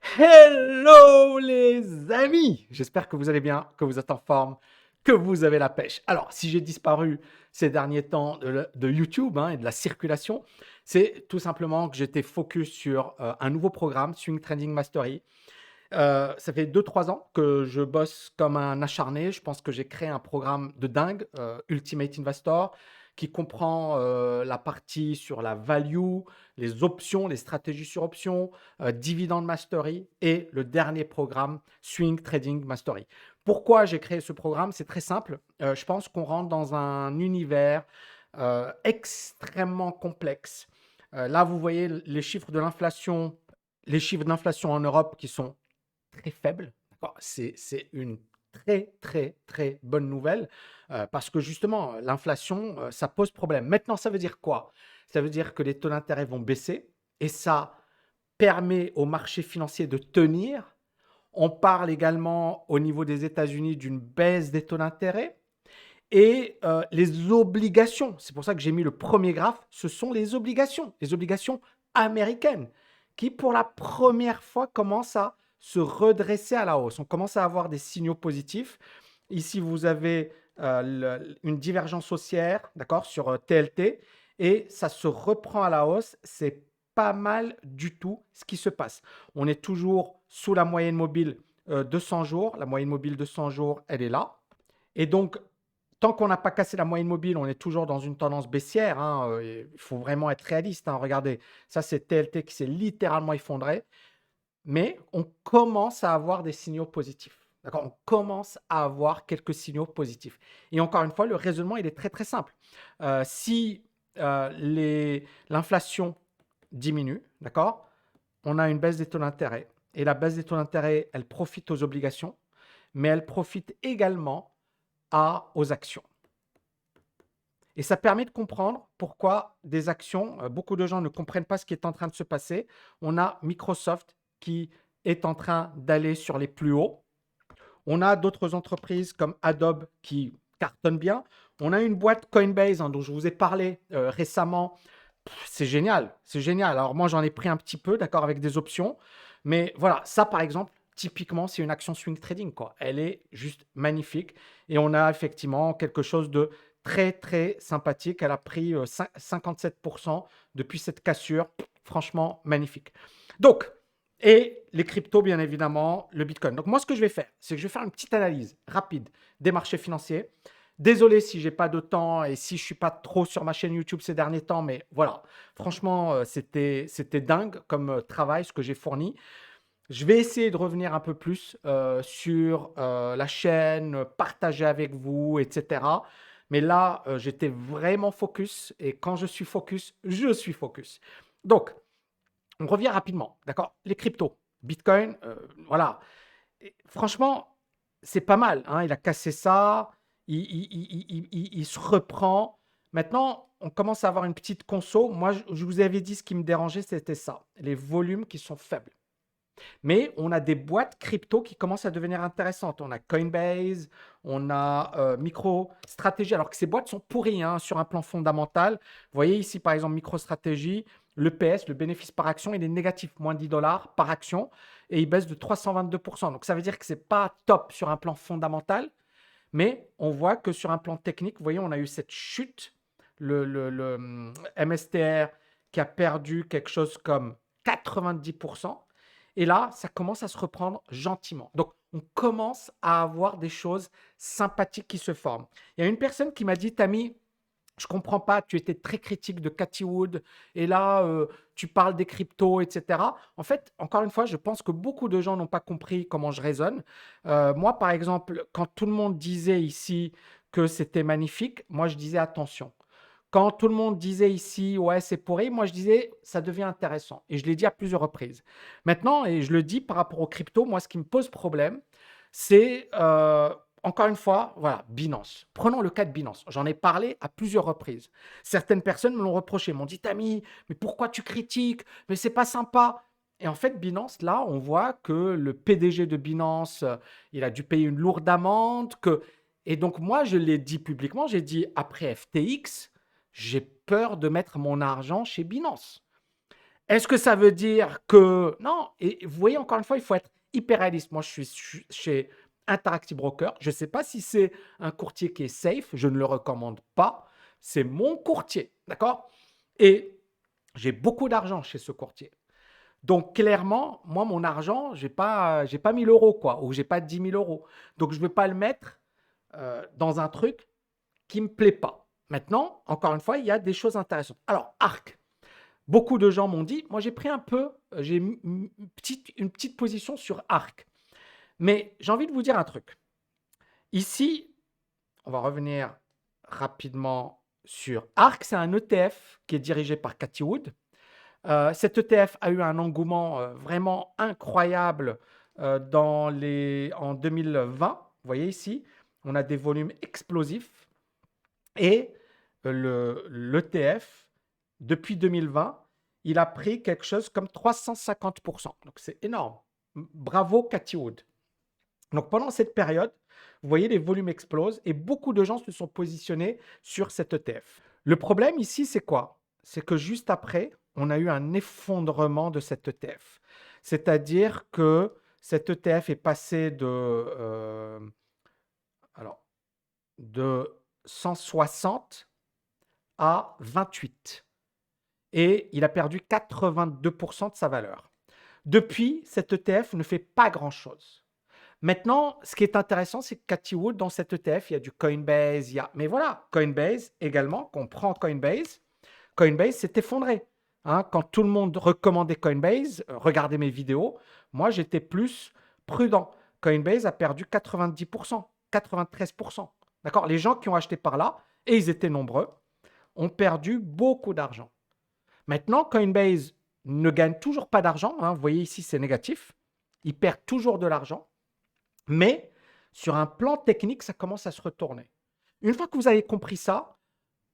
Hello les amis! J'espère que vous allez bien, que vous êtes en forme, que vous avez la pêche. Alors, si j'ai disparu ces derniers temps de YouTube et de la circulation, c'est tout simplement que j'étais focus sur un nouveau programme, Swing Trading Mastery. Ça fait 2 3 ans que je bosse comme un acharné. Je pense que j'ai créé un programme de dingue, Ultimate Investor, qui comprend la partie sur la value, les options, les stratégies sur options, Dividend Mastery et le dernier programme, Swing Trading Mastery. Pourquoi j'ai créé ce programme? C'est très simple. Je pense qu'on rentre dans un univers extrêmement complexe. Là, vous voyez les chiffres d'inflation en Europe qui sont très faible. D'accord. C'est une très, très, très bonne nouvelle parce que justement, l'inflation, ça pose problème. Maintenant, ça veut dire quoi? Ça veut dire que les taux d'intérêt vont baisser et ça permet au marché financier de tenir. On parle également au niveau des États-Unis d'une baisse des taux d'intérêt et les obligations. C'est pour ça que j'ai mis le premier graphe. Ce sont les obligations américaines qui, pour la première fois, commencent à se redresser à la hausse. On commence à avoir des signaux positifs. Ici, vous avez une divergence haussière, d'accord, sur TLT, et ça se reprend à la hausse. C'est pas mal du tout ce qui se passe. On est toujours sous la moyenne mobile 200 jours. La moyenne mobile 200 jours, elle est là. Et donc, tant qu'on n'a pas cassé la moyenne mobile, on est toujours dans une tendance baissière. Il faut vraiment être réaliste. Regardez, ça, c'est TLT qui s'est littéralement effondré. Mais on commence à avoir des signaux positifs. D'accord. On commence à avoir quelques signaux positifs. Et encore une fois, le raisonnement, il est très, très simple. Si l'inflation diminue, d'accord, on a une baisse des taux d'intérêt. Et la baisse des taux d'intérêt, elle profite aux obligations, mais elle profite également aux actions. Et ça permet de comprendre pourquoi des actions, beaucoup de gens ne comprennent pas ce qui est en train de se passer. On a Microsoft qui est en train d'aller sur les plus hauts. On a d'autres entreprises comme Adobe qui cartonnent bien. On a une boîte Coinbase dont je vous ai parlé récemment. C'est génial, c'est génial. Alors moi, j'en ai pris un petit peu, d'accord, avec des options. Mais voilà, ça, par exemple, typiquement, c'est une action swing trading, quoi. Elle est juste magnifique. Et on a effectivement quelque chose de très, très sympathique. Elle a pris 57% depuis cette cassure. Franchement, magnifique. Donc, et les cryptos, bien évidemment, le Bitcoin. Donc moi, ce que je vais faire, c'est que je vais faire une petite analyse rapide des marchés financiers. Désolé si j'ai pas de temps et si je suis pas trop sur ma chaîne YouTube ces derniers temps, mais voilà, franchement, c'était dingue comme travail ce que j'ai fourni. Je vais essayer de revenir un peu plus sur la chaîne, partager avec vous, etc. Mais là, j'étais vraiment focus et quand je suis focus, je suis focus. Donc, on revient rapidement, d'accord? Les cryptos, Bitcoin, voilà. Et franchement, c'est pas mal. Il a cassé ça, il se reprend. Maintenant, on commence à avoir une petite conso. Moi, je vous avais dit ce qui me dérangeait, c'était ça, les volumes qui sont faibles. Mais on a des boîtes crypto qui commencent à devenir intéressantes. On a Coinbase, on a MicroStrategy, alors que ces boîtes sont pourries sur un plan fondamental. Vous voyez ici, par exemple, MicroStrategy, le PS, le bénéfice par action, il est négatif, moins 10 dollars par action, et il baisse de 322%. Donc ça veut dire que ce n'est pas top sur un plan fondamental, mais on voit que sur un plan technique, vous voyez, on a eu cette chute, le MSTR qui a perdu quelque chose comme 90%. Et là, ça commence à se reprendre gentiment. Donc, on commence à avoir des choses sympathiques qui se forment. Il y a une personne qui m'a dit, Tammy, je comprends pas, tu étais très critique de Cathy Wood et là, tu parles des cryptos, etc. En fait, encore une fois, je pense que beaucoup de gens n'ont pas compris comment je raisonne. Moi, par exemple, quand tout le monde disait ici que c'était magnifique, moi, je disais attention. Quand tout le monde disait ici, ouais, c'est pourri, moi, je disais, ça devient intéressant. Et je l'ai dit à plusieurs reprises. Maintenant, et je le dis par rapport aux cryptos, moi, ce qui me pose problème, c'est encore une fois, voilà, Binance. Prenons le cas de Binance. J'en ai parlé à plusieurs reprises. Certaines personnes me l'ont reproché, m'ont dit, Tammy, mais pourquoi tu critiques? Mais c'est pas sympa. Et en fait, Binance, là, on voit que le PDG de Binance, il a dû payer une lourde amende. Et donc, moi, je l'ai dit publiquement, j'ai dit, après FTX, j'ai peur de mettre mon argent chez Binance. Est-ce que ça veut dire que... Non, et vous voyez, encore une fois, il faut être hyper réaliste. Moi, je suis chez Interactive Broker. Je ne sais pas si c'est un courtier qui est safe. Je ne le recommande pas. C'est mon courtier, d'accord? Et j'ai beaucoup d'argent chez ce courtier. Donc, clairement, moi, mon argent, j'ai pas 1000 euros, quoi, ou j'ai pas 10 000 euros. Donc, je ne vais pas le mettre dans un truc qui ne me plaît pas. Maintenant, encore une fois, il y a des choses intéressantes. Alors, ARC. Beaucoup de gens m'ont dit, moi j'ai pris un peu, j'ai une petite position sur ARC. Mais j'ai envie de vous dire un truc. Ici, on va revenir rapidement sur ARC. C'est un ETF qui est dirigé par Cathie Wood. Cet ETF a eu un engouement vraiment incroyable en 2020. Vous voyez ici, on a des volumes explosifs. Et l'ETF, depuis 2020, il a pris quelque chose comme 350%. Donc, c'est énorme. Bravo, Cathie Wood. Donc, pendant cette période, vous voyez, les volumes explosent et beaucoup de gens se sont positionnés sur cet ETF. Le problème ici, c'est quoi? C'est que juste après, on a eu un effondrement de cet ETF. C'est-à-dire que cet ETF est passé de 160 à 28 et il a perdu 82% de sa valeur. Depuis, cet ETF ne fait pas grand-chose. Maintenant, ce qui est intéressant, c'est que Cathie Wood, dans cet ETF, il y a du Coinbase, mais voilà, Coinbase également, qu'on prend Coinbase, Coinbase s'est effondré. Hein, quand tout le monde recommandait Coinbase, regardez mes vidéos, moi j'étais plus prudent. Coinbase a perdu 90%, 93%. D'accord? Les gens qui ont acheté par là, et ils étaient nombreux, ont perdu beaucoup d'argent. Maintenant, Coinbase ne gagne toujours pas d'argent. Hein, vous voyez ici, c'est négatif. Ils perdent toujours de l'argent. Mais sur un plan technique, ça commence à se retourner. Une fois que vous avez compris ça,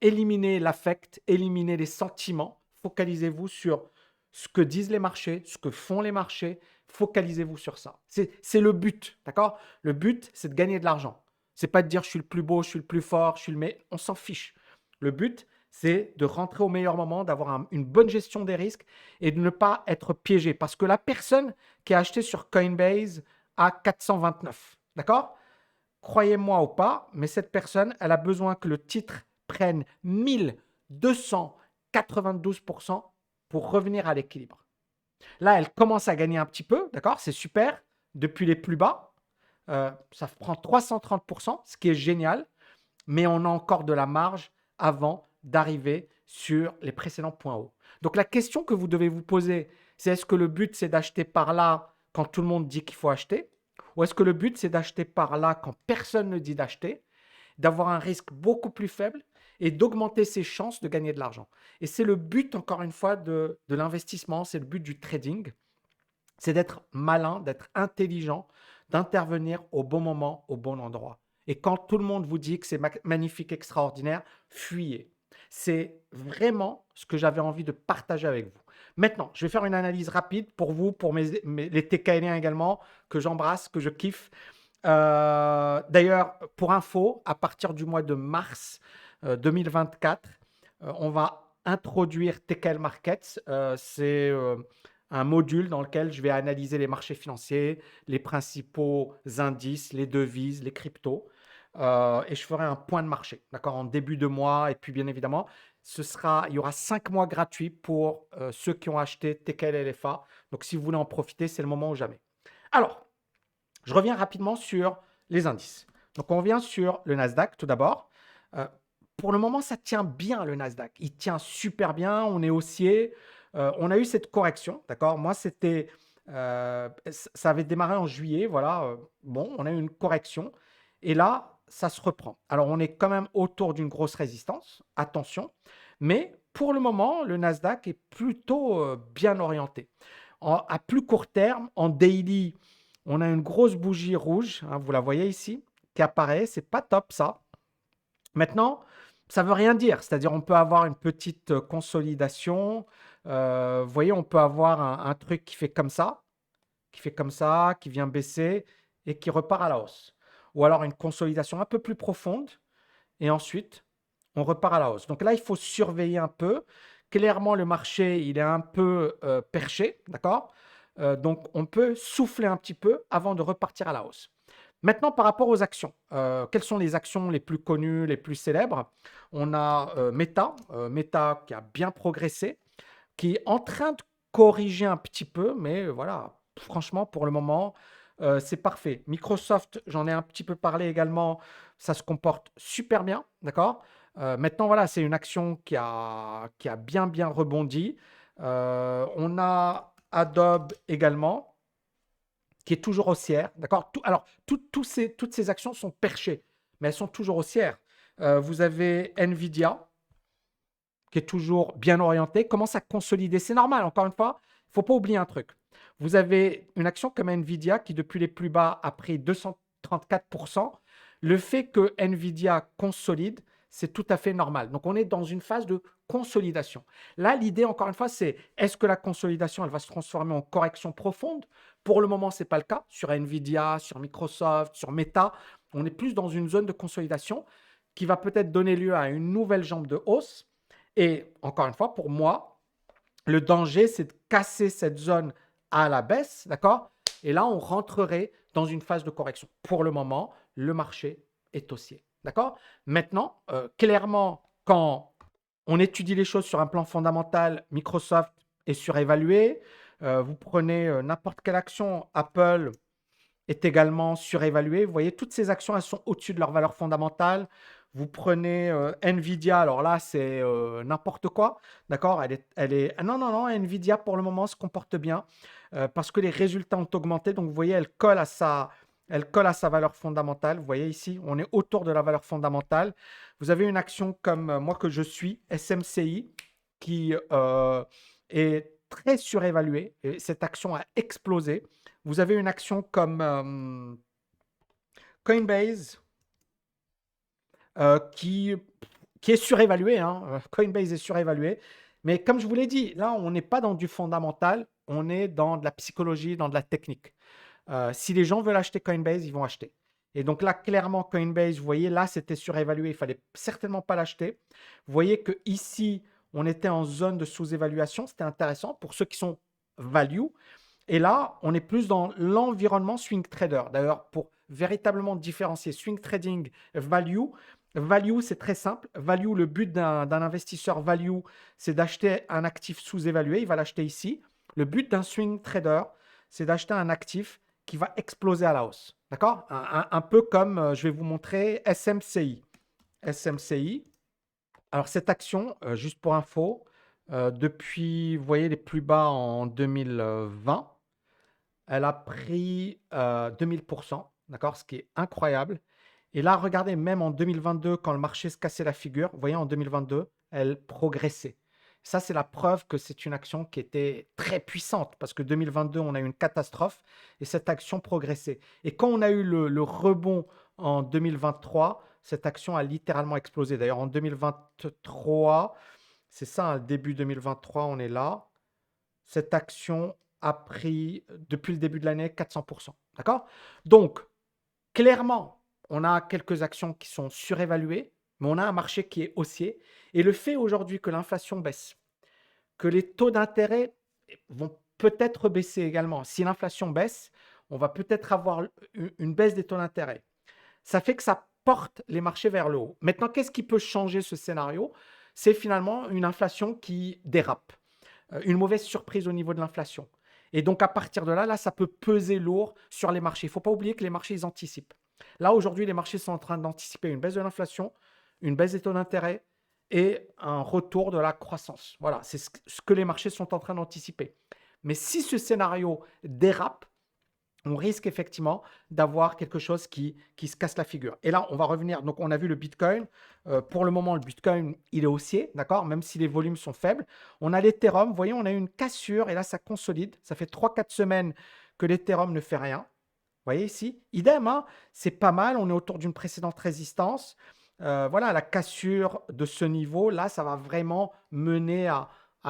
éliminez l'affect, éliminez les sentiments. Focalisez-vous sur ce que disent les marchés, ce que font les marchés. Focalisez-vous sur ça. C'est le but, d'accord? Le but, c'est de gagner de l'argent. C'est pas de dire je suis le plus beau, je suis le plus fort, je suis le meilleur. On s'en fiche. Le but, c'est de rentrer au meilleur moment, d'avoir une bonne gestion des risques et de ne pas être piégé. Parce que la personne qui a acheté sur Coinbase à 429, d'accord? Croyez-moi ou pas, mais cette personne, elle a besoin que le titre prenne 1292% pour revenir à l'équilibre. Là, elle commence à gagner un petit peu, d'accord? C'est super, depuis les plus bas. Ça prend 330%, ce qui est génial, mais on a encore de la marge avant d'arriver sur les précédents points hauts. Donc la question que vous devez vous poser, c'est est-ce que le but, c'est d'acheter par là quand tout le monde dit qu'il faut acheter? Ou est-ce que le but, c'est d'acheter par là quand personne ne dit d'acheter, d'avoir un risque beaucoup plus faible et d'augmenter ses chances de gagner de l'argent? Et c'est le but, encore une fois, de l'investissement, c'est le but du trading, c'est d'être malin, d'être intelligent, d'intervenir au bon moment, au bon endroit. Et quand tout le monde vous dit que c'est magnifique, extraordinaire, fuyez. C'est vraiment ce que j'avais envie de partager avec vous. Maintenant, je vais faire une analyse rapide pour vous, pour les TKNiens également, que j'embrasse, que je kiffe. D'ailleurs, pour info, à partir du mois de mars 2024, on va introduire TKL Markets. C'est un module dans lequel je vais analyser les marchés financiers, les principaux indices, les devises, les cryptos. Et je ferai un point de marché, d'accord, en début de mois. Et puis, bien évidemment, il y aura 5 mois gratuits pour ceux qui ont acheté TKL LFA. Donc, si vous voulez en profiter, c'est le moment ou jamais. Alors, je reviens rapidement sur les indices. Donc, on revient sur le Nasdaq tout d'abord. Pour le moment, ça tient bien le Nasdaq. Il tient super bien. On est haussier. On a eu cette correction, d'accord? Moi, ça avait démarré en juillet, voilà. Bon, on a eu une correction. Et là, ça se reprend. Alors, on est quand même autour d'une grosse résistance. Attention. Mais pour le moment, le Nasdaq est plutôt bien orienté. À plus court terme, en daily, on a une grosse bougie rouge, hein, vous la voyez ici, qui apparaît. C'est pas top, ça. Maintenant, ça ne veut rien dire. C'est-à-dire, on peut avoir une petite consolidation. Vous voyez, on peut avoir un truc qui fait comme ça, qui vient baisser et qui repart à la hausse. Ou alors une consolidation un peu plus profonde et ensuite, on repart à la hausse. Donc là, il faut surveiller un peu clairement, le marché, il est un peu perché, d'accord? Donc, on peut souffler un petit peu avant de repartir à la hausse. Maintenant, par rapport aux actions, quelles sont les actions les plus connues, les plus célèbres? On a Meta qui a bien progressé, qui est en train de corriger un petit peu, mais voilà, franchement, pour le moment, c'est parfait. Microsoft, j'en ai un petit peu parlé également, ça se comporte super bien, d'accord? Maintenant, voilà, c'est une action qui a bien, bien rebondi. On a Adobe également, qui est toujours haussière, d'accord? Alors, toutes ces actions sont perchées, mais elles sont toujours haussières. Vous avez Nvidia, qui est toujours bien orienté, commence à consolider. C'est normal, encore une fois, il ne faut pas oublier un truc. Vous avez une action comme Nvidia qui, depuis les plus bas, a pris 234%. Le fait que Nvidia consolide, c'est tout à fait normal. Donc, on est dans une phase de consolidation. Là, l'idée, encore une fois, c'est est-ce que la consolidation, elle va se transformer en correction profonde? Pour le moment, ce n'est pas le cas. Sur Nvidia, sur Microsoft, sur Meta, on est plus dans une zone de consolidation qui va peut-être donner lieu à une nouvelle jambe de hausse. Et encore une fois, pour moi, le danger, c'est de casser cette zone à la baisse, d'accord? Et là, on rentrerait dans une phase de correction. Pour le moment, le marché est haussier, d'accord? Maintenant, clairement, quand on étudie les choses sur un plan fondamental, Microsoft est surévalué. Vous prenez n'importe quelle action, Apple est également surévaluée. Vous voyez, toutes ces actions, elles sont au-dessus de leur valeur fondamentale. Vous prenez Nvidia, alors là, c'est n'importe quoi, d'accord? Non, non, non, Nvidia, pour le moment, se comporte bien parce que les résultats ont augmenté. Donc, vous voyez, elle colle à sa valeur fondamentale. Vous voyez ici, on est autour de la valeur fondamentale. Vous avez une action comme moi que je suis, SMCI, qui est très surévaluée. Et cette action a explosé. Vous avez une action comme Coinbase qui est surévaluée, hein. Coinbase est surévalué. Mais comme je vous l'ai dit, là, on n'est pas dans du fondamental, on est dans de la psychologie, dans de la technique. Si les gens veulent acheter Coinbase, ils vont acheter. Et donc là, clairement, Coinbase, vous voyez, là, c'était surévalué. Il ne fallait certainement pas l'acheter. Vous voyez que ici, on était en zone de sous-évaluation. C'était intéressant pour ceux qui sont value. Et là, on est plus dans l'environnement swing trader. D'ailleurs, pour véritablement différencier swing trading value, value, c'est très simple. Value, le but d'un investisseur value, c'est d'acheter un actif sous-évalué. Il va l'acheter ici. Le but d'un swing trader, c'est d'acheter un actif qui va exploser à la hausse. D'accord? Un peu comme, je vais vous montrer, SMCI. SMCI. Alors, cette action, juste pour info, depuis, vous voyez, les plus bas en 2020, elle a pris 2000%, d'accord? Ce qui est incroyable. Et là, regardez, même en 2022, quand le marché se cassait la figure, vous voyez, en 2022, elle progressait. Ça, c'est la preuve que c'est une action qui était très puissante parce que 2022, on a eu une catastrophe et cette action progressait. Et quand on a eu le rebond en 2023, cette action a littéralement explosé. D'ailleurs, en 2023, c'est ça, hein, début 2023, on est là. Cette action a pris, depuis le début de l'année, 400%. D'accord? Donc, clairement, on a quelques actions qui sont surévaluées, mais on a un marché qui est haussier. Et le fait aujourd'hui que l'inflation baisse, que les taux d'intérêt vont peut-être baisser également. Si l'inflation baisse, on va peut-être avoir une baisse des taux d'intérêt. Ça fait que ça porte les marchés vers le haut. Maintenant, qu'est-ce qui peut changer ce scénario? C'est finalement une inflation qui dérape, une mauvaise surprise au niveau de l'inflation. Et donc, à partir de là, ça peut peser lourd sur les marchés. Il ne faut pas oublier que les marchés, ils anticipent. Là, aujourd'hui, les marchés sont en train d'anticiper une baisse de l'inflation, une baisse des taux d'intérêt et un retour de la croissance. Voilà, c'est ce que les marchés sont en train d'anticiper. Mais si ce scénario dérape, on risque effectivement d'avoir quelque chose qui se casse la figure. Et là, on va revenir. Donc, on a vu le Bitcoin. Pour le moment, le Bitcoin, il est haussier, d'accord? Même si les volumes sont faibles. On a l'Ethereum. Vous voyez, on a une cassure et là, ça consolide. Ça fait 3-4 semaines que l'Ethereum ne fait rien. Vous voyez ici? Idem, hein? C'est pas mal. On est autour d'une précédente résistance. Voilà, la cassure de ce niveau, là, ça va vraiment mener à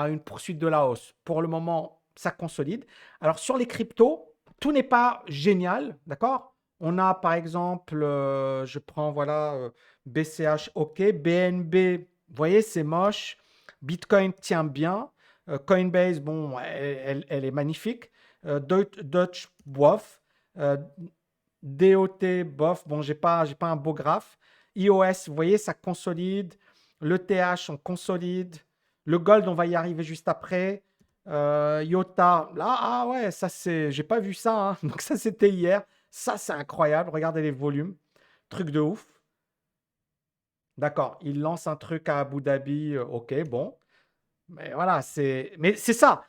une poursuite de la hausse. Pour le moment, ça consolide. Alors, sur les cryptos, tout n'est pas génial, d'accord? On a par exemple, je prends voilà BCH, ok, BNB, vous voyez, c'est moche. Bitcoin tient bien. Coinbase, bon, elle est magnifique. Dutch, bof. Euh, DOT, bof. Bon, j'ai pas un beau graphe. iOS, vous voyez, ça consolide. Le TH, on consolide. Le Gold, on va y arriver juste après. IOTA, là, ah ouais, ça c'est, j'ai pas vu ça, hein. Donc ça c'était hier. Ça c'est incroyable. Regardez les volumes. Truc de ouf. D'accord, il lance un truc à Abu Dhabi. Ok, bon. Mais voilà, mais c'est ça.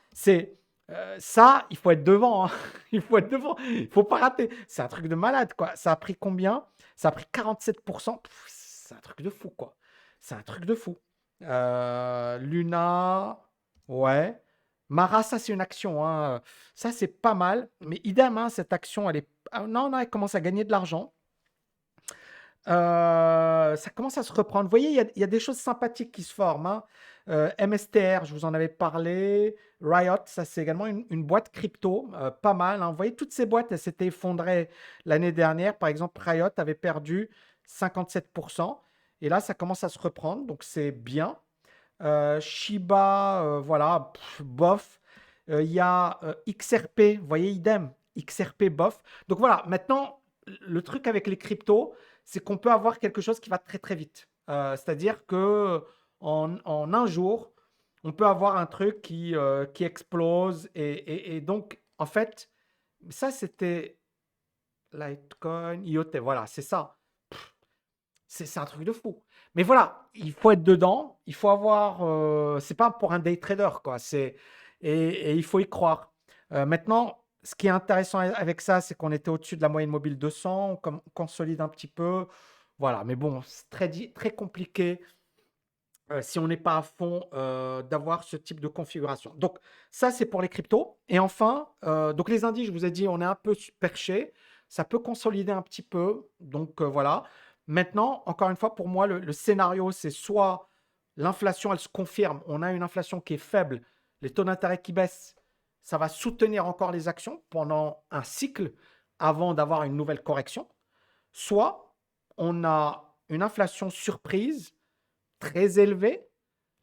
Ça, il faut être devant, hein. Il faut être devant. Il faut pas rater. C'est un truc de malade, quoi. Ça a pris combien? Ça a pris 47%. C'est un truc de fou, quoi. C'est un truc de fou. Luna, ouais. Mara, ça, c'est une action, hein. Ça, c'est pas mal. Mais idem, hein, cette action, elle est. Ah, non, non, elle commence à gagner de l'argent. Ça commence à se reprendre. Vous voyez, il y a des choses sympathiques qui se forment, hein. MSTR, je vous en avais parlé. Riot, ça c'est également une boîte crypto, pas mal, hein. Vous voyez, toutes ces boîtes, elles s'étaient effondrées l'année dernière. Par exemple, Riot avait perdu 57%. Et là, ça commence à se reprendre, donc c'est bien. Shiba, voilà, bof. Il y a XRP, vous voyez, idem. XRP, bof. Donc voilà, maintenant, le truc avec les cryptos, c'est qu'on peut avoir quelque chose qui va très très vite. C'est-à-dire que en un jour, on peut avoir un truc qui explose. Et donc, en fait, ça, c'était Litecoin, IoT. Voilà, c'est ça. C'est un truc de fou. Mais voilà, il faut être dedans. Il faut avoir. C'est pas pour un day trader, quoi. Et il faut y croire. Maintenant, ce qui est intéressant avec ça, c'est qu'on était au-dessus de la moyenne mobile 200. On consolide un petit peu. Voilà. Mais bon, c'est très compliqué si on n'est pas à fond d'avoir ce type de configuration. Donc, ça, c'est pour les cryptos. Et enfin, donc les indices, je vous ai dit, on est un peu perché. Ça peut consolider un petit peu. Donc, voilà. Maintenant, encore une fois, pour moi, le scénario, c'est soit l'inflation, elle se confirme. On a une inflation qui est faible. Les taux d'intérêt qui baissent. Ça va soutenir encore les actions pendant un cycle avant d'avoir une nouvelle correction. Soit on a une inflation surprise très élevés,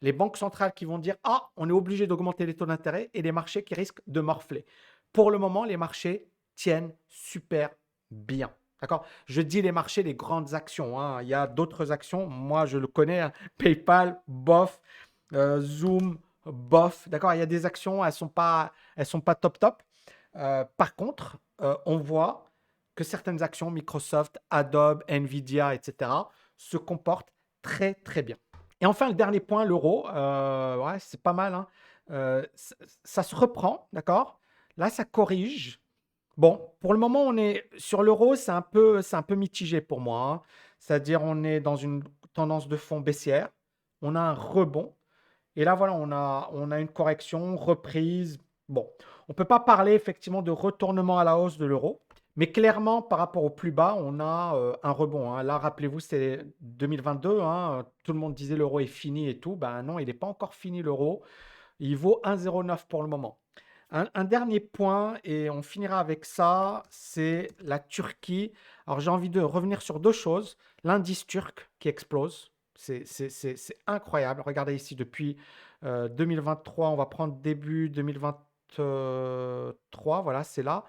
les banques centrales qui vont dire ah, on est obligé d'augmenter les taux d'intérêt et les marchés qui risquent de morfler. Pour le moment, les marchés tiennent super bien. D'accord. Je dis les marchés, les grandes actions, hein. Il y a d'autres actions. Moi, je le connais, hein. PayPal, bof. Zoom, bof. D'accord. Il y a des actions, elles sont pas top top. Par contre, on voit que certaines actions, Microsoft, Adobe, Nvidia, etc., se comportent très très bien. Et enfin, le dernier point, l'euro. Ouais, c'est pas mal, hein. Ça se reprend, d'accord? Là, ça corrige. Bon, pour le moment, on est sur l'euro, c'est un peu mitigé pour moi, hein. C'est-à-dire, on est dans une tendance de fond baissière. On a un rebond. Et là, voilà, on a une correction, reprise. Bon, on ne peut pas parler effectivement de retournement à la hausse de l'euro. Mais clairement, par rapport au plus bas, on a un rebond, hein. Là, rappelez-vous, c'était 2022, hein. Tout le monde disait l'euro est fini et tout. Ben non, il n'est pas encore fini l'euro. Il vaut 1,09 pour le moment. Un dernier point, et on finira avec ça, c'est la Turquie. Alors, j'ai envie de revenir sur deux choses. L'indice turc qui explose. C'est incroyable. Regardez ici, depuis 2023, on va prendre début 2023. Voilà, c'est là.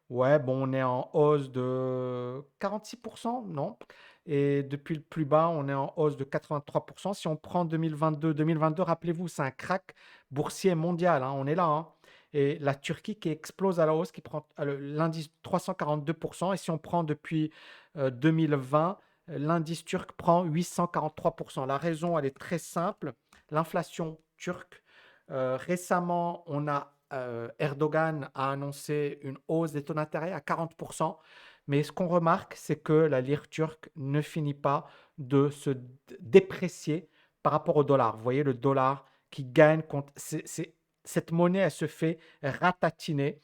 Ouais, bon, on est en hausse de 46%, non? Et depuis le plus bas, on est en hausse de 83%. Si on prend 2022, rappelez-vous, c'est un crack boursier mondial, hein, on est là, hein. Et la Turquie qui explose à la hausse, qui prend l'indice 342%. Et si on prend depuis 2020, l'indice turc prend 843%. La raison, elle est très simple. L'inflation turque, récemment, Erdogan a annoncé une hausse des taux d'intérêt à 40%. Mais ce qu'on remarque, c'est que la lire turque ne finit pas de se déprécier par rapport au dollar. Vous voyez le dollar qui gagne contre. Cette monnaie, elle se fait ratatiner.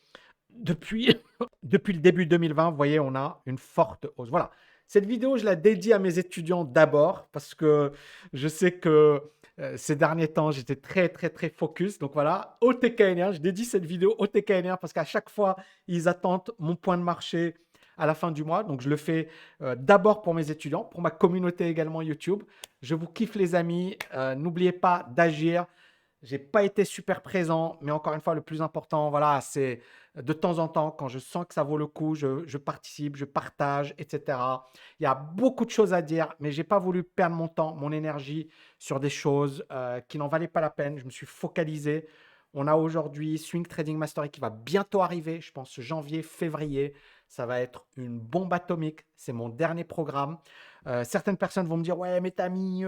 Depuis, depuis le début 2020, vous voyez, on a une forte hausse. Voilà. Cette vidéo, je la dédie à mes étudiants d'abord parce que je sais que ces derniers temps, j'étais très, très, très focus. Donc voilà, au TKNR, je dédie cette vidéo au TKNR parce qu'à chaque fois, ils attendent mon point de marché à la fin du mois. Donc, je le fais d'abord pour mes étudiants, pour ma communauté également YouTube. Je vous kiffe les amis. N'oubliez pas d'agir. J'ai pas été super présent, mais encore une fois, le plus important, voilà, c'est de temps en temps, quand je sens que ça vaut le coup, je participe, je partage, etc. Il y a beaucoup de choses à dire, mais j'ai pas voulu perdre mon temps, mon énergie sur des choses qui n'en valaient pas la peine. Je me suis focalisé. On a aujourd'hui Swing Trading Mastery qui va bientôt arriver, je pense janvier, février. Ça va être une bombe atomique. C'est mon dernier programme. Certaines personnes vont me dire, ouais, mais Tammy,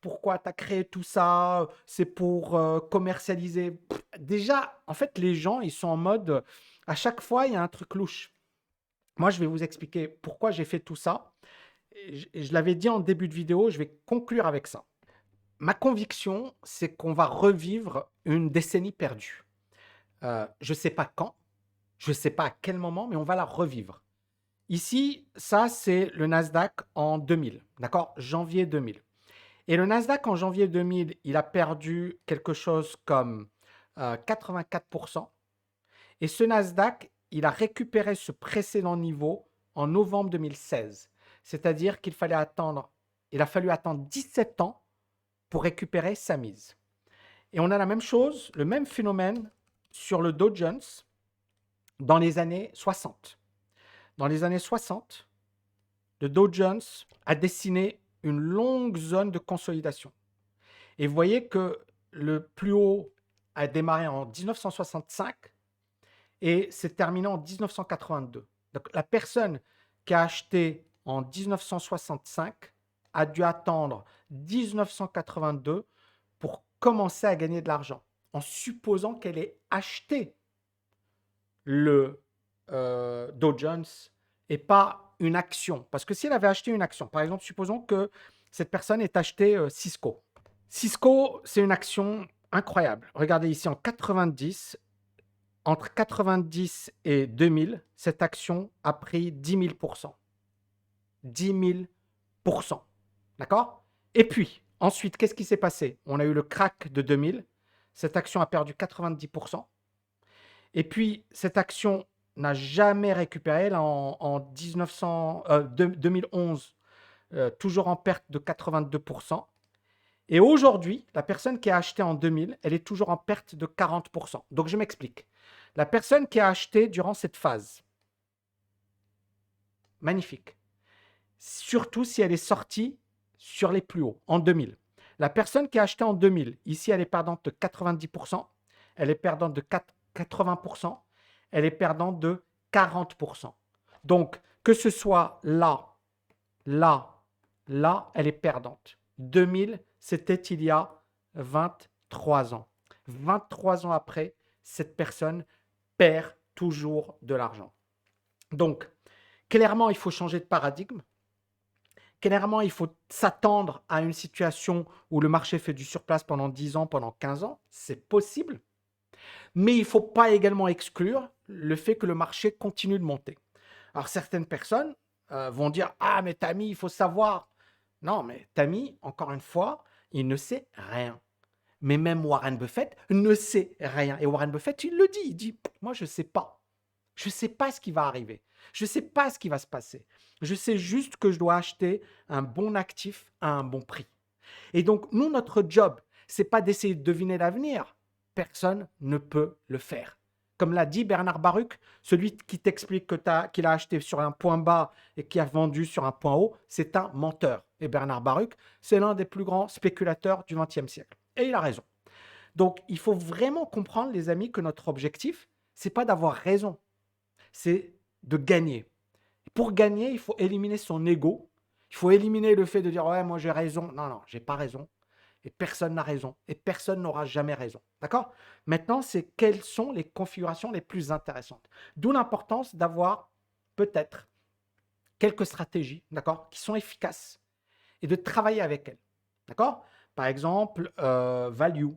pourquoi tu as créé tout ça? C'est pour commercialiser. Déjà, en fait, les gens, ils sont en mode, à chaque fois, il y a un truc louche. Moi, je vais vous expliquer pourquoi j'ai fait tout ça. Et je l'avais dit en début de vidéo, je vais conclure avec ça. Ma conviction, c'est qu'on va revivre une décennie perdue. Je ne sais pas quand, je ne sais pas à quel moment, mais on va la revivre. Ici, ça, c'est le Nasdaq en 2000, d'accord? Janvier 2000. Et le Nasdaq en janvier 2000, il a perdu quelque chose comme 84%. Et ce Nasdaq, il a récupéré ce précédent niveau en novembre 2016. C'est-à-dire qu'il fallait attendre, il a fallu attendre 17 ans pour récupérer sa mise. Et on a la même chose, le même phénomène sur le Dow Jones dans les années 60. Dans les années 60, le Dow Jones a dessiné une longue zone de consolidation. Et vous voyez que le plus haut a démarré en 1965 et s'est terminé en 1982. Donc la personne qui a acheté en 1965 a dû attendre 1982 pour commencer à gagner de l'argent, en supposant qu'elle ait acheté le Dow Jones et pas une action. Parce que si elle avait acheté une action, par exemple, supposons que cette personne ait acheté Cisco. Cisco, c'est une action incroyable. Regardez ici, en 90, entre 90 et 2000, cette action a pris 10 000%. 10 000%. D'accord? Et puis, ensuite, qu'est-ce qui s'est passé? On a eu le crack de 2000. Cette action a perdu 90%. Et puis, cette action n'a jamais récupéré. Là, en 2011, toujours en perte de 82%. Et aujourd'hui, la personne qui a acheté en 2000, elle est toujours en perte de 40%. Donc, je m'explique. La personne qui a acheté durant cette phase, magnifique. Surtout si elle est sortie sur les plus hauts, en 2000. La personne qui a acheté en 2000, ici, elle est perdante de 90%, elle est perdante de 80%, elle est perdante de 40%. Donc, que ce soit là, là, là, elle est perdante. 2000, c'était il y a 23 ans. 23 ans après, cette personne perd toujours de l'argent. Donc, clairement, il faut changer de paradigme. Clairement, il faut s'attendre à une situation où le marché fait du surplace pendant 10 ans, pendant 15 ans. C'est possible. Mais il ne faut pas également exclure le fait que le marché continue de monter. Alors, certaines personnes vont dire « Ah, mais Tammy, il faut savoir. » Non, mais Tammy, encore une fois, il ne sait rien. Mais même Warren Buffett ne sait rien. Et Warren Buffett, il le dit. Il dit « Moi, je ne sais pas. Je ne sais pas ce qui va arriver. Je ne sais pas ce qui va se passer. Je sais juste que je dois acheter un bon actif à un bon prix. » Et donc, nous, notre job, ce n'est pas d'essayer de deviner l'avenir. Personne ne peut le faire. Comme l'a dit Bernard Baruch, celui qui t'explique qu'il a acheté sur un point bas et qui a vendu sur un point haut, c'est un menteur. Et Bernard Baruch, c'est l'un des plus grands spéculateurs du XXe siècle. Et il a raison. Donc, il faut vraiment comprendre, les amis, que notre objectif, ce n'est pas d'avoir raison, c'est de gagner. Pour gagner, il faut éliminer son ego. Il faut éliminer le fait de dire « Ouais, moi j'ai raison. » Non, non, j'ai pas raison. Et personne n'a raison. Et personne n'aura jamais raison. D'accord? Maintenant, c'est quelles sont les configurations les plus intéressantes. D'où l'importance d'avoir peut-être quelques stratégies, d'accord, qui sont efficaces et de travailler avec elles. D'accord? Par exemple, value.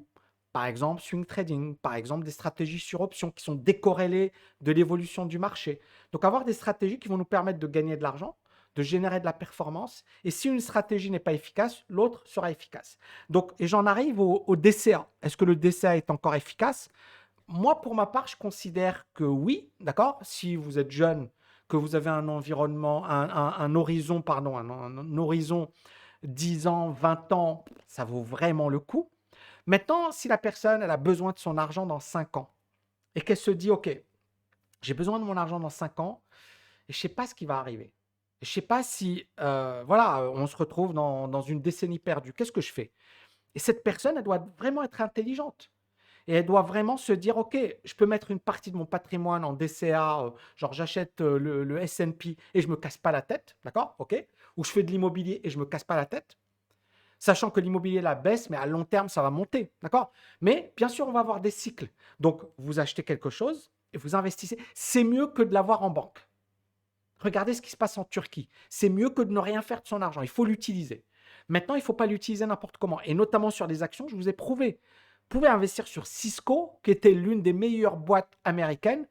Par exemple, swing trading, par exemple, des stratégies sur options qui sont décorrélées de l'évolution du marché. Donc, avoir des stratégies qui vont nous permettre de gagner de l'argent, de générer de la performance. Et si une stratégie n'est pas efficace, l'autre sera efficace. Donc, et j'en arrive au DCA. Est-ce que le DCA est encore efficace? Moi, pour ma part, je considère que oui, d'accord? Si vous êtes jeune, que vous avez un environnement, un horizon, pardon, un horizon 10 ans, 20 ans, ça vaut vraiment le coup. Maintenant, si la personne, elle a besoin de son argent dans 5 ans et qu'elle se dit, OK, j'ai besoin de mon argent dans 5 ans et je ne sais pas ce qui va arriver. Je ne sais pas si, voilà, on se retrouve dans une décennie perdue. Qu'est-ce que je fais? Et cette personne, elle doit vraiment être intelligente. Et elle doit vraiment se dire, OK, je peux mettre une partie de mon patrimoine en DCA, genre j'achète le S&P et je ne me casse pas la tête, d'accord? OK? Ou je fais de l'immobilier et je ne me casse pas la tête, sachant que l'immobilier la baisse, mais à long terme, ça va monter, d'accord? Mais bien sûr, on va avoir des cycles. Donc, vous achetez quelque chose et vous investissez. C'est mieux que de l'avoir en banque. Regardez ce qui se passe en Turquie. C'est mieux que de ne rien faire de son argent. Il faut l'utiliser. Maintenant, il ne faut pas l'utiliser n'importe comment. Et notamment sur les actions, je vous ai prouvé. Vous pouvez investir sur Cisco, qui était l'une des meilleures boîtes américaines,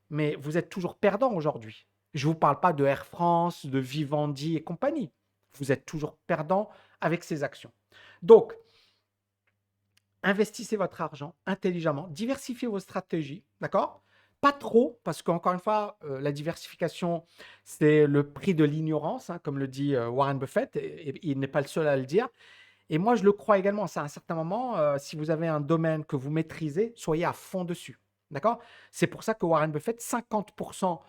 mais vous êtes toujours perdant aujourd'hui. Je ne vous parle pas de Air France, de Vivendi et compagnie. Vous êtes toujours perdant avec ces actions. Donc, investissez votre argent intelligemment, diversifiez vos stratégies, d'accord? Pas trop, parce qu'encore une fois, la diversification, c'est le prix de l'ignorance, hein, comme le dit Warren Buffett, et il n'est pas le seul à le dire. Et moi, je le crois également. C'est à un certain moment, si vous avez un domaine que vous maîtrisez, soyez à fond dessus. D'accord? C'est pour ça que Warren Buffett, 50%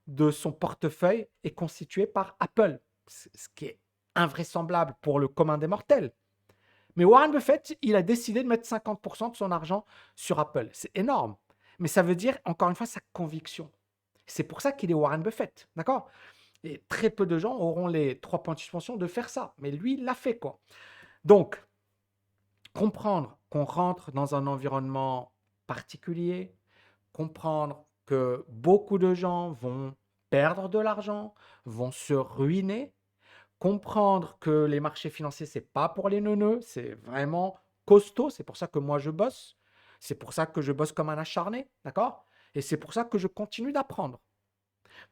de son portefeuille est constitué par Apple, ce qui est invraisemblable pour le commun des mortels. Mais Warren Buffett, il a décidé de mettre 50% de son argent sur Apple. C'est énorme. Mais ça veut dire, encore une fois, sa conviction. C'est pour ça qu'il est Warren Buffett. D'accord? Et très peu de gens auront les 3 points de suspension de faire ça. Mais lui, il l'a fait, quoi. Donc, comprendre qu'on rentre dans un environnement particulier, comprendre que beaucoup de gens vont perdre de l'argent, vont se ruiner, comprendre que les marchés financiers, c'est pas pour les neuneux, c'est vraiment costaud. C'est pour ça que moi, je bosse. C'est pour ça que je bosse comme un acharné, d'accord? Et c'est pour ça que je continue d'apprendre.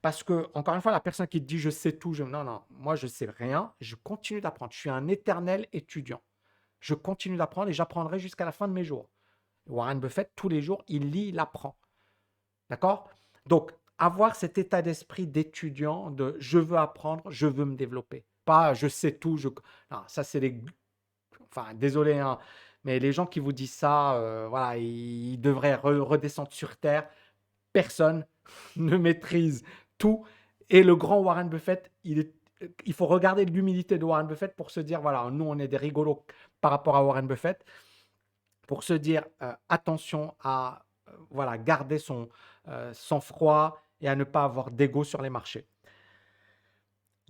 Parce que, encore une fois, la personne qui te dit je sais tout, non, non, moi, je sais rien, je continue d'apprendre. Je suis un éternel étudiant. Je continue d'apprendre et j'apprendrai jusqu'à la fin de mes jours. Warren Buffett, tous les jours, il lit, il apprend. D'accord? Donc, avoir cet état d'esprit d'étudiant de je veux apprendre, je veux me développer. Pas je sais tout. Non, ça, c'est les. Enfin, désolé, hein, mais les gens qui vous disent ça, voilà, ils devraient redescendre sur Terre. Personne ne maîtrise tout. Et le grand Warren Buffett, il faut regarder l'humilité de Warren Buffett pour se dire, voilà, nous, on est des rigolos par rapport à Warren Buffett, pour se dire attention à voilà, garder son sang-froid et à ne pas avoir d'ego sur les marchés.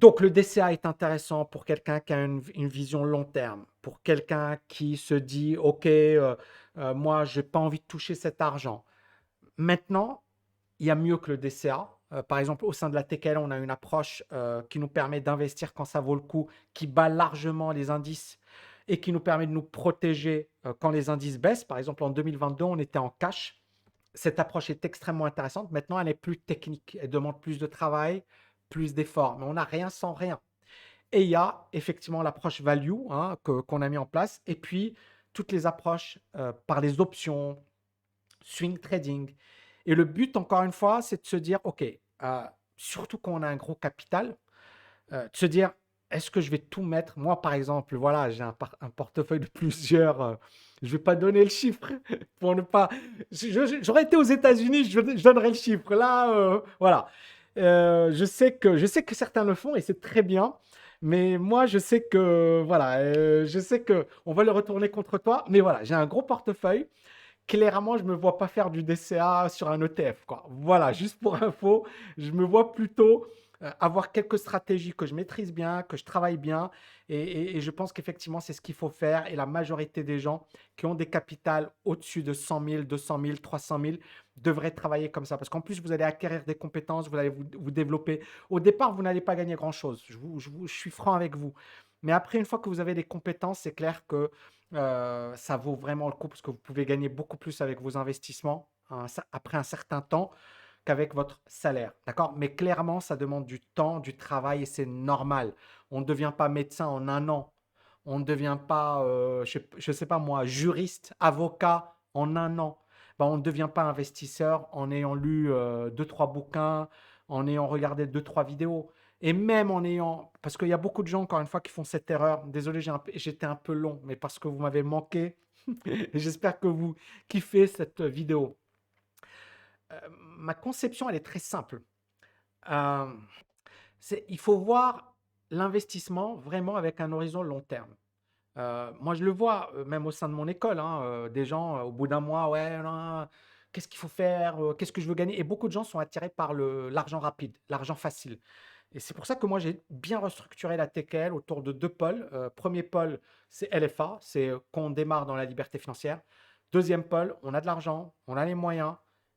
Donc, le DCA est intéressant pour quelqu'un qui a une vision long terme, pour quelqu'un qui se dit, OK, moi, je n'ai pas envie de toucher cet argent. Maintenant, il y a mieux que le DCA. Par exemple, au sein de la TKL, on a une approche qui nous permet d'investir quand ça vaut le coup, qui bat largement les indices et qui nous permet de nous protéger quand les indices baissent. Par exemple, en 2022, on était en cash. Cette approche est extrêmement intéressante. Maintenant, elle est plus technique. Elle demande plus de travail, plus d'efforts. Mais on n'a rien sans rien. Et il y a effectivement l'approche value hein, qu'on a mis en place. Et puis, toutes les approches par les options, swing trading. Et le but, encore une fois, c'est de se dire, OK, surtout quand on a un gros capital, de se dire, est-ce que je vais tout mettre? Moi, par exemple, voilà, j'ai un portefeuille de plusieurs. Je ne vais pas donner le chiffre pour ne pas. J'aurais été aux États-Unis, je donnerais le chiffre. Là, voilà. Je sais que certains le font et c'est très bien. Mais moi, je sais que, voilà, je sais que on va le retourner contre toi. Mais voilà, j'ai un gros portefeuille. Clairement, je ne me vois pas faire du DCA sur un ETF, quoi. Voilà, juste pour info, je me vois plutôt avoir quelques stratégies que je maîtrise bien, que je travaille bien. Et je pense qu'effectivement, c'est ce qu'il faut faire. Et la majorité des gens qui ont des capitales au-dessus de 100 000, 200 000, 300 000 devraient travailler comme ça. Parce qu'en plus, vous allez acquérir des compétences, vous allez vous développer. Au départ, vous n'allez pas gagner grand-chose. Je suis franc avec vous. Mais après, une fois que vous avez des compétences, c'est clair que ça vaut vraiment le coup parce que vous pouvez gagner beaucoup plus avec vos investissements après un certain temps qu'avec votre salaire. D'accord? Mais clairement, ça demande du temps, du travail et c'est normal. On ne devient pas médecin en un an. On ne devient pas, je ne sais pas moi, juriste, avocat en un an. Ben, on ne devient pas investisseur en ayant lu deux, trois bouquins, en ayant regardé 2-3 vidéos, et même en ayant... Parce qu'il y a beaucoup de gens, encore une fois, qui font cette erreur. Désolé, j'étais un peu long, mais parce que vous m'avez manqué. Et j'espère que vous kiffez cette vidéo. Ma conception, elle est très simple. Euh, il faut voir l'investissement vraiment avec un horizon long terme. Moi, je le vois, même au sein de mon école, hein, des gens, au bout d'un mois, ouais, non, qu'est-ce qu'il faut faire, qu'est-ce que je veux gagner? Et beaucoup de gens sont attirés par l'argent rapide, l'argent facile. Et c'est pour ça que moi, j'ai bien restructuré la TKL autour de deux pôles. Premier pôle, c'est LFA, c'est quand on démarre dans la liberté financière. Deuxième pôle, on a de l'argent, on a les moyens,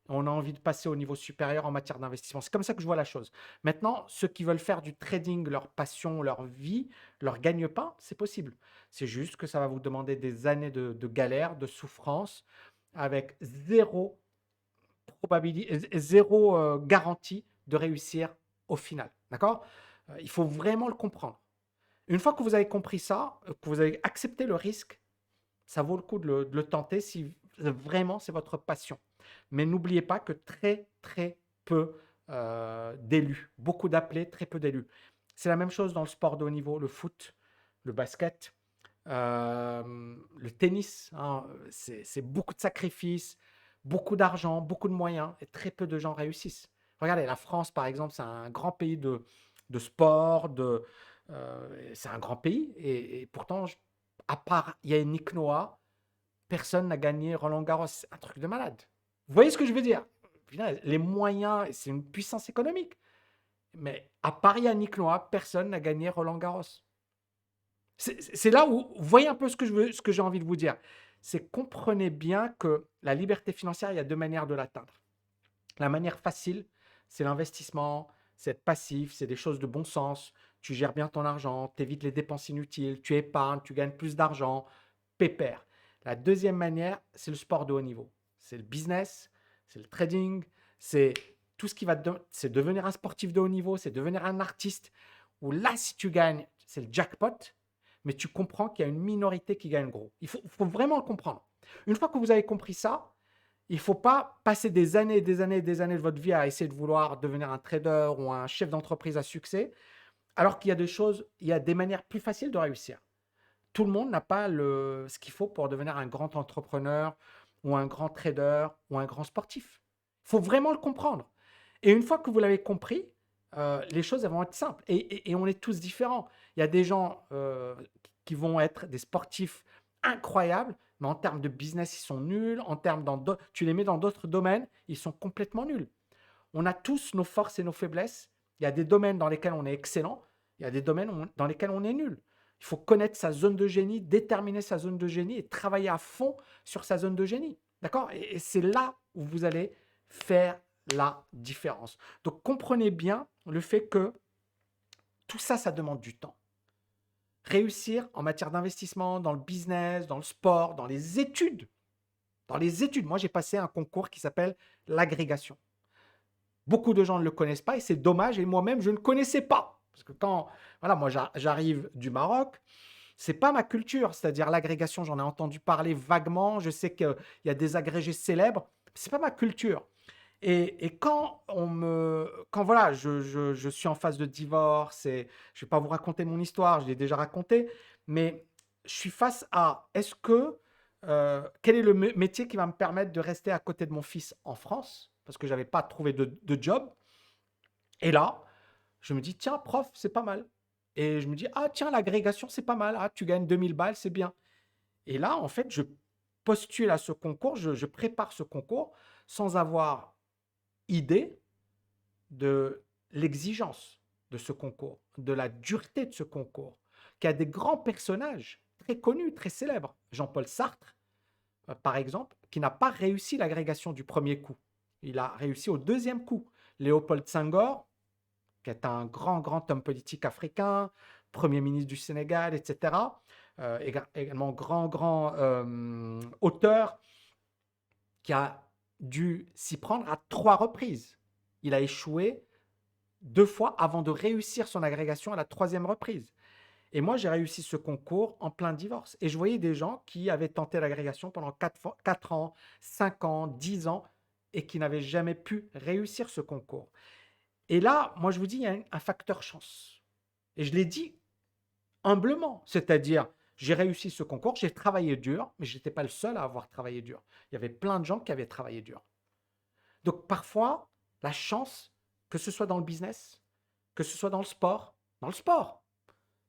on a envie de passer au niveau supérieur en matière d'investissement. C'est comme ça que je vois la chose. Maintenant, ceux qui veulent faire du trading, leur passion, leur vie, leur gagne-pain, c'est possible. C'est juste que ça va vous demander des années de galère, de souffrance, avec zéro probabilité, zéro garantie de réussir au final. D'accord? Il faut vraiment le comprendre. Une fois que vous avez compris ça, que vous avez accepté le risque, ça vaut le coup de le tenter si vraiment c'est votre passion. Mais n'oubliez pas que très, très peu d'élus, beaucoup d'appelés, très peu d'élus. C'est la même chose dans le sport de haut niveau, le foot, le basket, le tennis. Hein, c'est beaucoup de sacrifices, beaucoup d'argent, beaucoup de moyens, et très peu de gens réussissent. Regardez, la France, par exemple, c'est un grand pays de sport, c'est un grand pays, et pourtant, à part Yannick Noah, personne n'a gagné Roland Garros. C'est un truc de malade. Vous voyez ce que je veux dire? Putain, les moyens, c'est une puissance économique. Mais à part Yannick Noah, personne n'a gagné Roland Garros. C'est là où vous voyez un peu ce que j'ai envie de vous dire. C'est comprenez bien que la liberté financière, il y a deux manières de l'atteindre. La manière facile, c'est l'investissement, c'est être passif, c'est des choses de bon sens. Tu gères bien ton argent, tu évites les dépenses inutiles, tu épargnes, tu gagnes plus d'argent, pépère. La deuxième manière, c'est le sport de haut niveau. C'est le business, c'est le trading, c'est tout ce qui va c'est devenir un sportif de haut niveau, c'est devenir un artiste. Où là, si tu gagnes, c'est le jackpot, mais tu comprends qu'il y a une minorité qui gagne gros. Il faut vraiment le comprendre. Une fois que vous avez compris ça, il ne faut pas passer des années et des années et des années de votre vie à essayer de vouloir devenir un trader ou un chef d'entreprise à succès, alors qu'il y a des choses, il y a des manières plus faciles de réussir. Tout le monde n'a pas ce qu'il faut pour devenir un grand entrepreneur ou un grand trader ou un grand sportif. Il faut vraiment le comprendre. Et une fois que vous l'avez compris, les choses elles vont être simples. Et on est tous différents. Il y a des gens qui vont être des sportifs incroyables, mais en termes de business, ils sont nuls. En termes tu les mets dans d'autres domaines, ils sont complètement nuls. On a tous nos forces et nos faiblesses. Il y a des domaines dans lesquels on est excellent. Il y a des domaines dans lesquels on est nul. Il faut connaître sa zone de génie, déterminer sa zone de génie et travailler à fond sur sa zone de génie. D'accord? Et c'est là où vous allez faire la différence. Donc comprenez bien le fait que tout ça, ça demande du temps. Réussir en matière d'investissement, dans le business, dans le sport, dans les études. Dans les études, moi j'ai passé un concours qui s'appelle l'agrégation. Beaucoup de gens ne le connaissent pas et c'est dommage. Et moi-même, je ne connaissais pas. Parce que voilà, moi j'arrive du Maroc, c'est pas ma culture. C'est-à-dire l'agrégation, j'en ai entendu parler vaguement. Je sais qu'il y a des agrégés célèbres. C'est pas ma culture. Et quand voilà, je suis en phase de divorce et je vais pas vous raconter mon histoire, je l'ai déjà raconté, mais je suis face à quel est le métier qui va me permettre de rester à côté de mon fils en France, parce que j'avais pas trouvé de job. Et là, je me dis, tiens, prof, c'est pas mal. Et je me dis, ah, tiens, l'agrégation, c'est pas mal. Ah, tu gagnes 2000 balles, c'est bien. Et là, en fait, je postule à ce concours, je prépare ce concours sans avoir idée de l'exigence de ce concours, de la dureté de ce concours, qui a des grands personnages très connus, très célèbres. Jean-Paul Sartre, par exemple, qui n'a pas réussi l'agrégation du premier coup. Il a réussi au deuxième coup. Léopold Senghor, qui est un grand, grand homme politique africain, Premier ministre du Sénégal, etc. Également grand, grand auteur qui a dû s'y prendre à 3 reprises. Il a échoué 2 fois avant de réussir son agrégation à la 3e reprise. Et moi, j'ai réussi ce concours en plein divorce. Et je voyais des gens qui avaient tenté l'agrégation pendant 4 ans, 5 ans, 10 ans, et qui n'avaient jamais pu réussir ce concours. Et là, moi, je vous dis, il y a un facteur chance. Et je l'ai dit humblement, c'est-à-dire, j'ai réussi ce concours, j'ai travaillé dur, mais je n'étais pas le seul à avoir travaillé dur. Il y avait plein de gens qui avaient travaillé dur. Donc parfois, la chance, que ce soit dans le business, que ce soit dans le sport, vous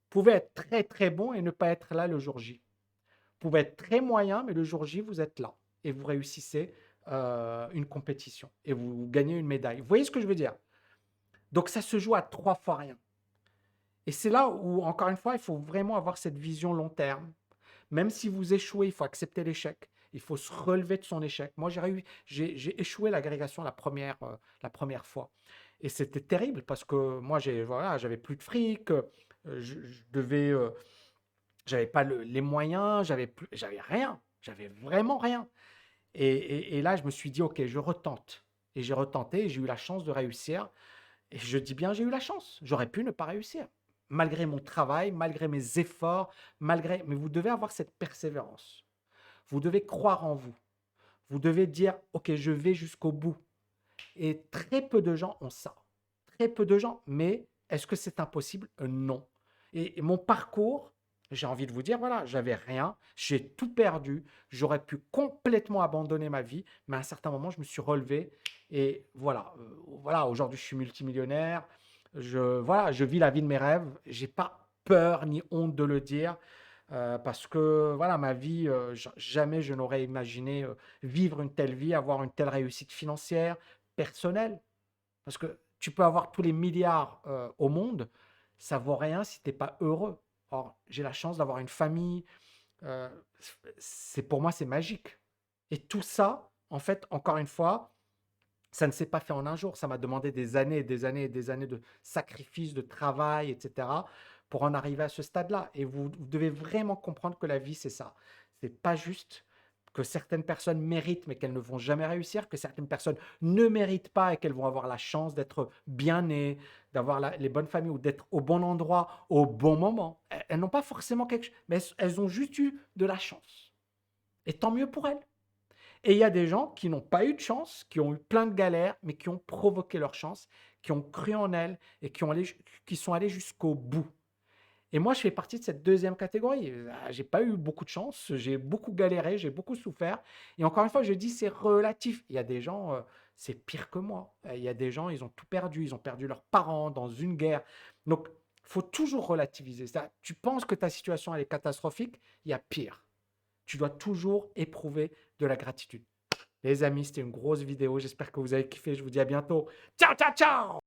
pouvez être très très bon et ne pas être là le jour J. Vous pouvez être très moyen, mais le jour J, vous êtes là et vous réussissez une compétition et vous gagnez une médaille. Vous voyez ce que je veux dire? Donc ça se joue à 3 fois rien. Et c'est là où, encore une fois, il faut vraiment avoir cette vision long terme. Même si vous échouez, il faut accepter l'échec. Il faut se relever de son échec. Moi, j'ai échoué l'agrégation la première fois. Et c'était terrible parce que moi, voilà, j'avais plus de fric, je devais, j'avais pas les moyens, j'avais rien, j'avais vraiment rien. Et là, je me suis dit, ok, je retente. Et j'ai retenté et j'ai eu la chance de réussir. Et je dis bien, j'ai eu la chance. J'aurais pu ne pas réussir. Malgré mon travail, malgré mes efforts, mais vous devez avoir cette persévérance. Vous devez croire en vous. Vous devez dire, ok, je vais jusqu'au bout. Et très peu de gens ont ça. Très peu de gens. Mais est-ce que c'est impossible? Non. Et mon parcours, j'ai envie de vous dire, voilà, j'avais rien, j'ai tout perdu, j'aurais pu complètement abandonner ma vie, mais à un certain moment, je me suis relevé et voilà, voilà, aujourd'hui, je suis multimillionnaire, voilà, je vis la vie de mes rêves, j'ai pas peur ni honte de le dire. Parce que voilà, ma vie, jamais je n'aurais imaginé vivre une telle vie, avoir une telle réussite financière, personnelle. Parce que tu peux avoir tous les milliards au monde, ça vaut rien si tu n'es pas heureux. Or, j'ai la chance d'avoir une famille. euh, pour moi, c'est magique. Et tout ça, en fait, encore une fois, ça ne s'est pas fait en un jour. Ça m'a demandé des années et des années et des années de sacrifices, de travail, etc. pour en arriver à ce stade-là. Et vous devez vraiment comprendre que la vie, c'est ça. C'est pas juste que certaines personnes méritent mais qu'elles ne vont jamais réussir, que certaines personnes ne méritent pas et qu'elles vont avoir la chance d'être bien nées, d'avoir les bonnes familles ou d'être au bon endroit au bon moment. Elles n'ont pas forcément quelque chose, mais elles ont juste eu de la chance. Et tant mieux pour elles. Et il y a des gens qui n'ont pas eu de chance, qui ont eu plein de galères, mais qui ont provoqué leur chance, qui ont cru en elles et qui sont allés jusqu'au bout. Et moi, je fais partie de cette deuxième catégorie. J'ai pas eu beaucoup de chance, j'ai beaucoup galéré, j'ai beaucoup souffert. Et encore une fois, je dis c'est relatif. Il y a des gens, c'est pire que moi. Il y a des gens, ils ont tout perdu, ils ont perdu leurs parents dans une guerre. Donc, il faut toujours relativiser ça. Tu penses que ta situation elle est catastrophique, il y a pire. Tu dois toujours éprouver de la gratitude. Les amis, c'était une grosse vidéo. J'espère que vous avez kiffé. Je vous dis à bientôt. Ciao, ciao, ciao!